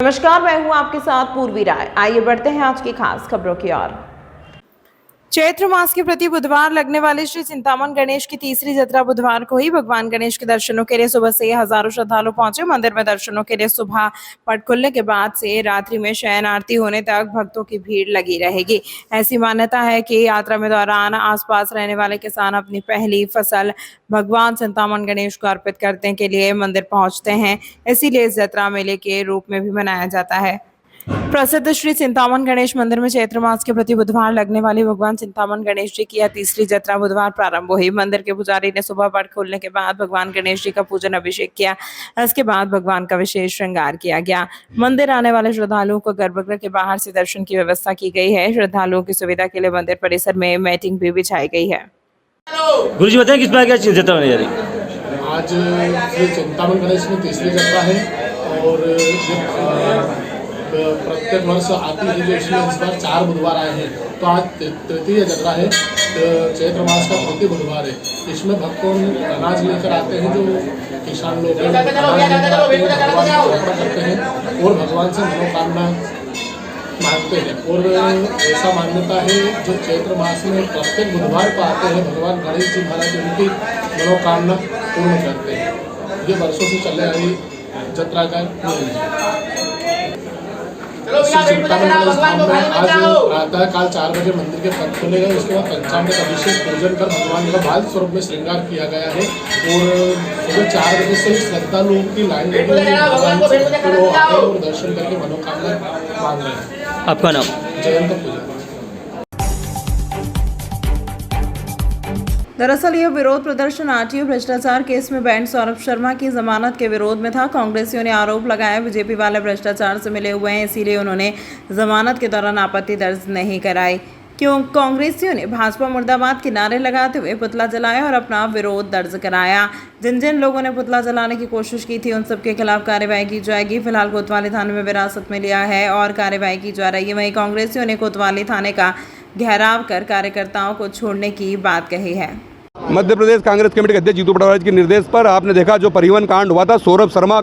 नमस्कार, मैं हूं आपके साथ पूर्वी राय। आइए बढ़ते हैं आज की खास खबरों की ओर। चैत्र मास के प्रति बुधवार लगने वाले श्री चिंतामन गणेश की तीसरी जत्रा बुधवार को ही भगवान गणेश के दर्शनों के लिए सुबह से हजारों श्रद्धालु पहुंचे। मंदिर में दर्शनों के लिए सुबह पट खुलने के बाद से रात्रि में शयन आरती होने तक भक्तों की भीड़ लगी रहेगी। ऐसी मान्यता है कि यात्रा में दौरान आसपास रहने वाले किसान अपनी पहली फसल भगवान चिंतामन गणेश को अर्पित करने के लिए मंदिर पहुंचते हैं, इसीलिए इस जत्रा मेले के रूप में भी मनाया जाता है। प्रसिद्ध श्री चिंतामन गणेश मंदिर में चैत्र मास के प्रति बुधवार लगने वाली भगवान चिंतामन गणेश जी की यह तीसरी जत्रा बुधवार प्रारंभ हुई। मंदिर के पुजारी ने सुबह पट खोलने के बाद भगवान गणेश जी का पूजन अभिषेक किया। इसके बाद भगवान का विशेष श्रृंगार किया गया। मंदिर आने वाले श्रद्धालुओं को गर्भगृह के बाहर से दर्शन की व्यवस्था की गई है। श्रद्धालुओं की सुविधा के लिए मंदिर परिसर में मैटिंग भी बिछाई गई है। गुरु जी बताएं किस प्रकार की जत्रा होने जा रही है? आज श्री चिंतामन गणेश में तीसरी जत्रा है और प्रत्येक वर्ष आती है जो इसमें इस बार 4 बुधवार आए हैं, तो आज तृतीय जत्रा है। चैत्र मास का तृतीय बुधवार है। इसमें भक्तों अनाज लेकर आते हैं, जो किसान लोग हैं भगवान करते हैं और भगवान से मनोकामना मांगते हैं। और ऐसा मान्यता है जो चैत्र मास में प्रत्येक बुधवार को आते हैं, भगवान गणेश जी महाराज उनकी मनोकामना पूर्ण करते हैं। ये वर्षों से चले आ रही जत्रा का नियम है। आज प्रातः काल 4 बजे मंदिर के पट खोले गए। उसके बाद पंचामृत अभिषेक पूजन कर भगवान का बाल स्वरूप में श्रृंगार किया गया है और सुबह 4 बजे से श्रद्धालुओं की लाइन लगी हुई है। भगवान से और दर्शन करके मनोकामना मांग रहे हैं। आपका नाम? जयंत पूजा। दरअसल यह विरोध प्रदर्शन आरटीओ भ्रष्टाचार केस में बैंड सौरभ शर्मा की जमानत के विरोध में था। कांग्रेसियों ने आरोप लगाया बीजेपी वाले भ्रष्टाचार से मिले हुए हैं, इसीलिए उन्होंने जमानत के दौरान आपत्ति दर्ज नहीं कराई। क्यों कांग्रेसियों ने भाजपा मुर्दाबाद के नारे लगाते हुए पुतला जलाया और अपना विरोध दर्ज कराया। जिन जिन लोगों ने पुतला जलाने की कोशिश की थी उन सबके खिलाफ कार्रवाई की जाएगी। फिलहाल कोतवाली थाने में विरासत में लिया है और कार्रवाई की जा रही है। वहीं कांग्रेसियों ने कोतवाली थाने का घेराव कर कार्यकर्ताओं को छोड़ने की बात कही है। मध्य प्रदेश कांग्रेस कमेटी के अध्यक्ष जीतू पटवारी के निर्देश पर आपने देखा जो परिवहन कांड हुआ था, सौरभ शर्मा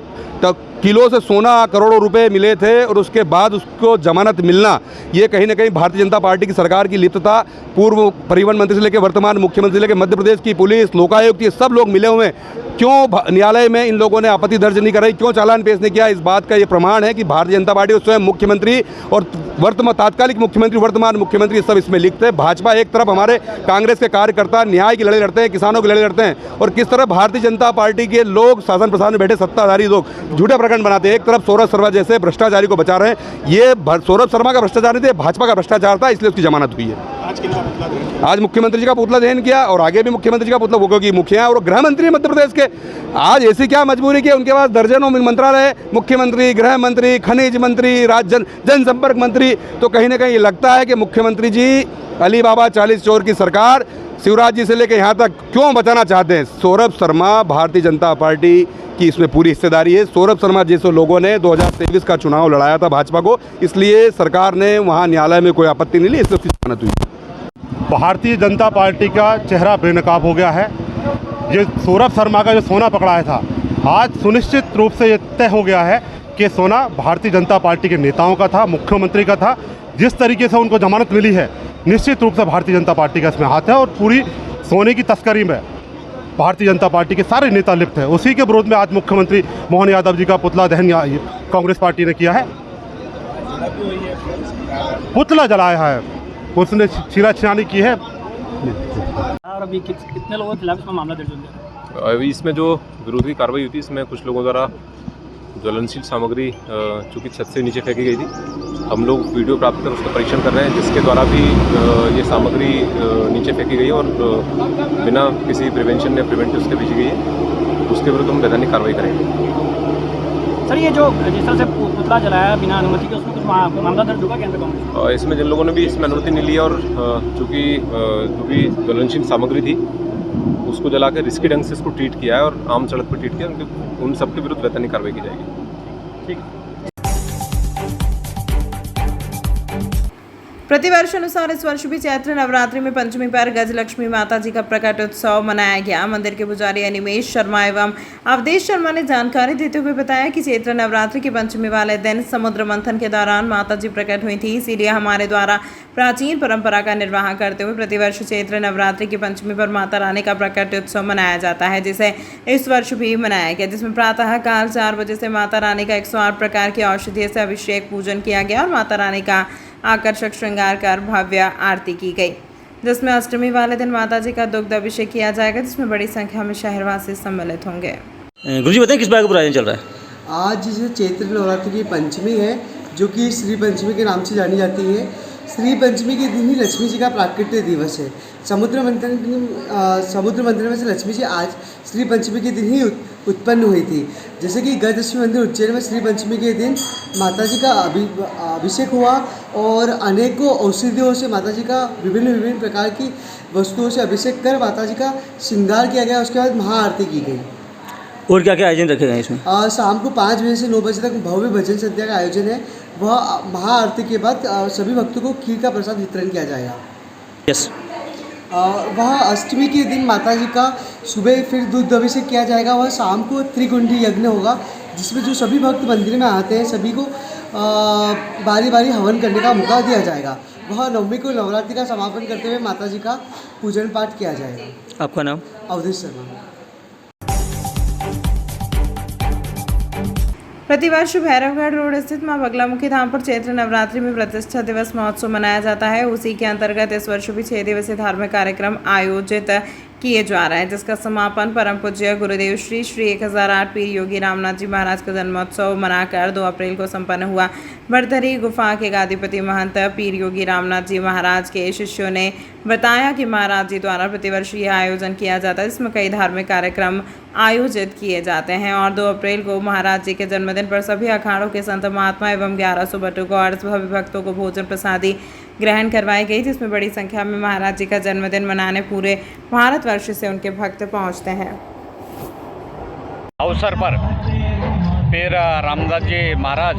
किलो से सोना करोड़ों रुपए मिले थे और उसके बाद उसको जमानत मिलना, ये कहीं ना कहीं भारतीय जनता पार्टी की सरकार की लिप्तता, पूर्व परिवहन मंत्री से लेकर वर्तमान मुख्यमंत्री से लेकर मध्य प्रदेश की पुलिस, लोकायुक्त, ये सब लोग मिले हुए हैं। क्यों न्यायालय में इन लोगों ने आपत्ति दर्ज नहीं कराई, क्यों चालान पेश नहीं किया? इस बात का ये प्रमाण है कि भारतीय जनता पार्टी और स्वयं मुख्यमंत्री और वर्तमान तात्कालिक मुख्यमंत्री, वर्तमान मुख्यमंत्री सब इसमें लिखते हैं। भाजपा एक तरफ हमारे कांग्रेस के कार्यकर्ता न्याय की लड़ाई लड़ते हैं, किसानों की लड़ाई लड़ते हैं, और किस तरह भारतीय जनता पार्टी के लोग शासन प्रशासन में बैठे सत्ताधारी लोग झूठे प्रकरण बनाते हैं। एक तरफ सौरभ शर्मा जैसे भ्रष्टाचारी को बचा रहे हैं। ये सौरभ शर्मा का भ्रष्टाचार नहीं थे, भाजपा का भ्रष्टाचार था, इसलिए उसकी जमानत हुई है। आज मुख्यमंत्री जी का पुतला दहन किया और आगे भी मुख्यमंत्री का पुतला, क्योंकि मुखिया और गृह मंत्री मध्य प्रदेश के, आज ऐसी क्या मजबूरी की उनके पास दर्जनों मंत्रालय, मुख्यमंत्री, गृह मंत्री, खनिज मंत्री, जनसंपर्क मंत्री, तो कहीं ना कहीं ये लगता है कि मुख्यमंत्री जी अली बाबा 40 चोर की सरकार शिवराज जी से लेकर यहाँ तक क्यों बचाना चाहते हैं। सौरभ शर्मा, भारतीय जनता पार्टी की इसमें पूरी हिस्सेदारी है। सौरभ शर्मा जैसे लोगों ने 2023 का चुनाव लड़ाया था भाजपा को, इसलिए सरकार ने वहाँ न्यायालय में कोई आपत्ति नहीं ली, इसलिए उसकी जमानत हुई। भारतीय जनता पार्टी का चेहरा बेनकाब हो गया है। ये सौरभ शर्मा का जो सोना पकड़ाया था, आज सुनिश्चित रूप से ये तय हो गया है कि सोना भारतीय जनता पार्टी के नेताओं का था, मुख्यमंत्री का था। जिस तरीके से उनको जमानत मिली है, निश्चित रूप से भारतीय जनता पार्टी का इसमें हाथ है और पूरी सोने की तस्करी में भारतीय जनता पार्टी के सारे नेता लिप्त हैं। उसी के विरोध में आज मुख्यमंत्री मोहन यादव जी का पुतला दहन कांग्रेस पार्टी ने किया है, पुतला जलाया है, उसने छीना-छिनानी की है। और अभी कितने लोगों के खिलाफ इसमें मामला दर्ज हो गया? अभी इसमें जो विरोधी कार्रवाई हुई थी, इसमें कुछ लोगों द्वारा ज्वलनशील सामग्री चूँकि छत से नीचे फेंकी गई थी, हम लोग वीडियो प्राप्त कर उसका परीक्षण कर रहे हैं, जिसके द्वारा भी ये सामग्री नीचे फेंकी गई है और बिना किसी प्रिवेंशन या प्रिवेंटिव उसके भेजी गई है, उसके विरुद्ध हम वैधानिक कार्रवाई करेंगे। सर, ये जो जिस तरह से पुतला जलाया बिना अनुमति के, उसमें कुछ मामला दर्ज होगा केंद्र कांग्रेस? इसमें जिन लोगों ने भी इसमें अनुमति नहीं ली और चूँकि जो भी ज्वलनशील सामग्री थी उसको जला कर रिस्की ढंग से इसको ट्रीट किया है और आम सड़क पर ट्रीट किया, उन सबके विरुद्ध वैधानिक कार्रवाई की जाएगी। ठीक। प्रतिवर्ष अनुसार इस वर्ष भी चैत्र नवरात्रि में पंचमी पर गजलक्ष्मी माता जी का प्रकट उत्सव मनाया गया। मंदिर के पुजारी अनिमेश शर्मा एवं अवधेश शर्मा ने जानकारी देते हुए बताया कि चैत्र नवरात्रि की पंचमी वाले दिन समुद्र मंथन के दौरान माता जी प्रकट हुई थी, इसीलिए हमारे द्वारा प्राचीन परंपरा का निर्वाह करते हुए प्रतिवर्ष चैत्र नवरात्रि की पंचमी पर माता रानी का प्रकट उत्सव मनाया जाता है, जिसे इस वर्ष भी मनाया गया, जिसमें प्रातः काल 4 बजे से माता रानी का 108 प्रकार की औषधि से अभिषेक पूजन किया गया और माता रानी का आकर्षक श्रृंगार कर भव्य आरती की गई, जिसमें अष्टमी वाले दिन माता जी का दुग्ध अभिषेक किया जाएगा, जिसमें बड़ी संख्या में शहरवासी सम्मिलित होंगे। गुरुजी बताएं किस बात का आयोजन चल रहा है? आज जैसे चैत्र नवरात्रि की पंचमी है, जो कि श्री पंचमी के नाम से जानी जाती है। श्री पंचमी के दिन ही लक्ष्मी जी का प्राकट्य दिवस है। समुद्र मंथन में से लक्ष्मी जी आज श्री पंचमी के दिन ही उत्पन्न हुई थी। जैसे कि गजलक्ष्मी मंदिर उज्जैन में श्री पंचमी के दिन माता जी का अभिषेक हुआ और अनेकों औषधियों से माता जी का विभिन्न प्रकार की वस्तुओं से अभिषेक कर माता जी का श्रृंगार किया गया। उसके बाद महाआरती की गई। और क्या क्या आयोजन रखे गए इसमें? शाम को 5 बजे से 9 बजे तक भव्य भजन संध्या का आयोजन है। वह महाआरती के बाद सभी भक्तों को खीर का प्रसाद वितरण किया जाएगा। यस। वह अष्टमी के दिन माता जी का सुबह फिर दूध अभिषेक किया जाएगा। वह शाम को त्रिकुंडी यज्ञ होगा, जिसमें जो सभी भक्त मंदिर में आते हैं सभी को बारी बारी हवन करने का मौका दिया जाएगा। वह नवमी को नवरात्रि का समापन करते हुए माता जी का पूजन पाठ किया जाएगा। आपका नाम? अवधेश शर्मा। प्रतिवर्ष भैरवगढ़ रोड स्थित मां बगलामुखी धाम पर चैत्र नवरात्रि में प्रतिष्ठा दिवस महोत्सव मनाया जाता है। उसी के अंतर्गत इस वर्ष भी 6 दिवसीय धार्मिक कार्यक्रम आयोजित किए जा रहे हैं, जिसका समापन परम पूज्य गुरुदेव श्री 1008 पीर योगी रामनाथ जी महाराज का जन्मोत्सव मनाकर 2 अप्रैल को संपन्न हुआ। भरथरी गुफा के गादीपति महंत पीर योगी रामनाथ जी महाराज के शिष्यों ने बताया कि महाराज जी द्वारा प्रतिवर्ष यह आयोजन किया जाता है, जिसमें कई धार्मिक कार्यक्रम आयोजित किए जाते हैं और 2 अप्रैल को महाराज जी के जन्मदिन पर सभी अखाड़ों के संत महात्मा एवं 1100 बटुकों और सभी भक्तों को भोजन प्रसादी ग्रहण करवाई गई, जिसमें बड़ी संख्या में महाराज जी का जन्मदिन मनाने पूरे भारतवर्ष से उनके भक्त पहुंचते हैं। अवसर पर पीर रामदास जी महाराज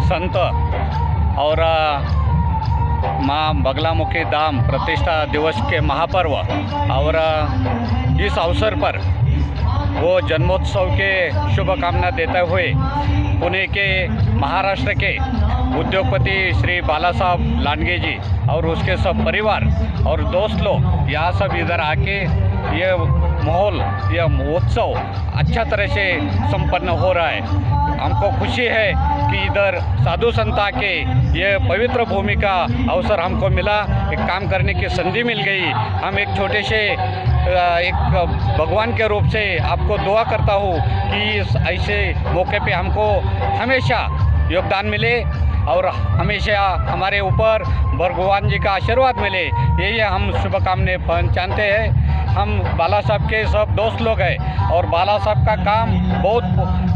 संत और माँ बगलामुखी धाम प्रतिष्ठा दिवस के महापर्व और इस अवसर पर वो जन्मोत्सव के शुभकामना देते हुए पुणे के महाराष्ट्र के उद्योगपति श्री बाला साहब लांडगे जी और उसके सब परिवार और दोस्त लोग यहाँ सब इधर आके ये माहौल, यह महोत्सव अच्छा तरह से संपन्न हो रहा है। हमको खुशी है कि इधर साधु संत के ये पवित्र भूमि का अवसर हमको मिला, एक काम करने की संधि मिल गई। हम एक छोटे से एक भगवान के रूप से आपको दुआ करता हूँ कि इस ऐसे मौके पे हमको हमेशा योगदान मिले और हमेशा हमारे ऊपर भगवान जी का आशीर्वाद मिले, यही हम शुभकामनाएं पहचानते हैं। हम बाला साहब के सब दोस्त लोग हैं और बाला साहब का काम बहुत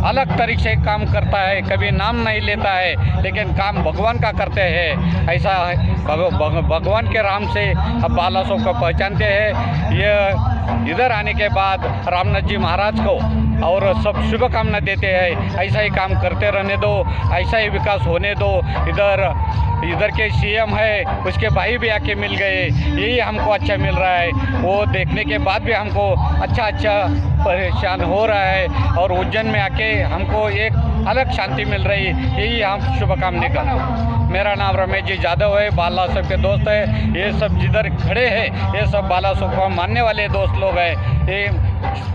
अलग तरीके से काम करता है, कभी नाम नहीं लेता है लेकिन काम भगवान का करते हैं। ऐसा भगवान के राम से हम बाला साहब को पहचानते हैं। ये इधर आने के बाद रामनाथ जी महाराज को और सब शुभकामना देते हैं, ऐसा ही काम करते रहने दो, ऐसा ही विकास होने दो। इधर के सीएम है, उसके भाई भी आके मिल गए, यही हमको अच्छा मिल रहा है। वो देखने के बाद भी हमको अच्छा परेशान हो रहा है और उज्जैन में आके हमको एक अलग शांति मिल रही, यही हम शुभकामना का। मेरा नाम रमेश जी यादव है, बाला साहब के दोस्त है। ये सब जिधर खड़े हैं ये सब बाला साहब को मानने वाले दोस्त लोग हैं। ये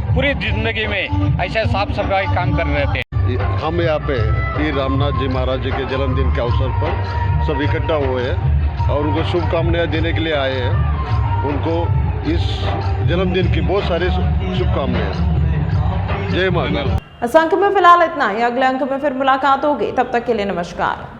पूरी जिंदगी में ऐसे साफ सफाई काम कर रहे थे। हम यहाँ पे पीर रामनाथ जी महाराज जी के जन्मदिन के अवसर पर सब इकट्ठा हुए हैं और उनको शुभकामनाएं देने के लिए आए हैं। उनको इस जन्मदिन की बहुत सारी शुभकामनाएं। जय माता। इस अंक में फिलहाल इतना ही, अगले अंक में फिर मुलाकात होगी, तब तक के लिए नमस्कार।